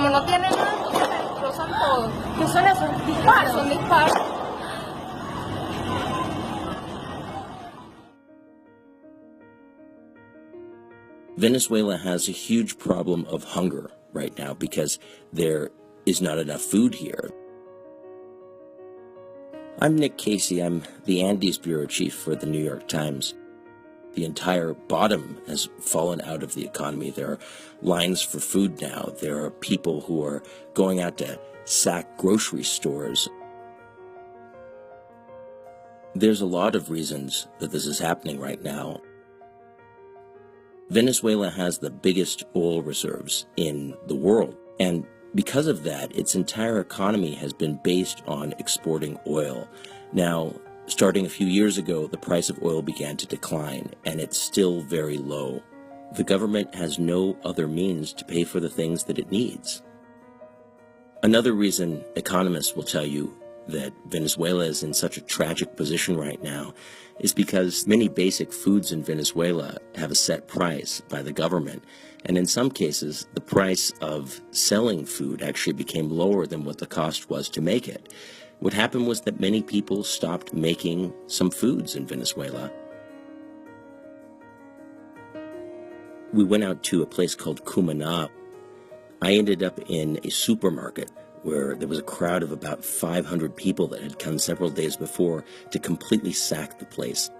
como no tienen nada, entonces se destrozan todo. ¿Qué son esos disparos? Son disparos. Venezuela has a huge problem of hunger right now because there is not enough food here. I'm Nick Casey. I'm the Andes bureau chief for the New York Times. The entire bottom has fallen out of the economy. There are lines for food now. There are people who are going out to sack grocery stores. There's a lot of reasons that this is happening right now. Venezuela has the biggest oil reserves in the world, and because of that, its entire economy has been based on exporting oil. Now, starting a few years ago, the price of oil began to decline, and it's still very low. The government has no other means to pay for the things that it needs. Another reason economists will tell you that Venezuela is in such a tragic position right now is because many basic foods in Venezuela have a set price by the government. And in some cases, the price of selling food actually became lower than what the cost was to make it. What happened was that many people stopped making some foods in Venezuela. We went out to a place called Cumaná. I ended up in a supermarket where there was a crowd of about 500 people that had come several days before to completely sack the place.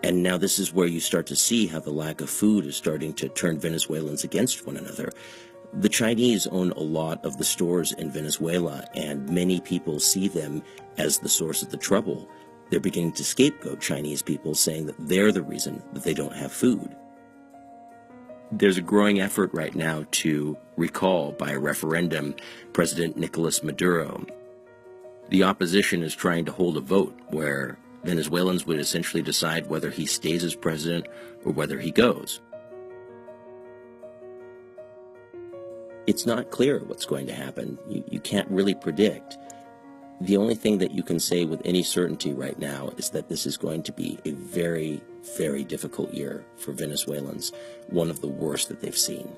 And now this is where you start to see how the lack of food is starting to turn Venezuelans against one another. The Chinese own a lot of the stores in Venezuela, and many people see them as the source of the trouble. They're beginning to scapegoat Chinese people, saying that they're the reason that they don't have food. There's a growing effort right now to recall by a referendum President Nicolas Maduro. The opposition is trying to hold a vote where Venezuelans would essentially decide whether he stays as president or whether he goes. It's not clear what's going to happen. You can't really predict. The only thing that you can say with any certainty right now is that this is going to be a very, very difficult year for Venezuelans, one of the worst that they've seen.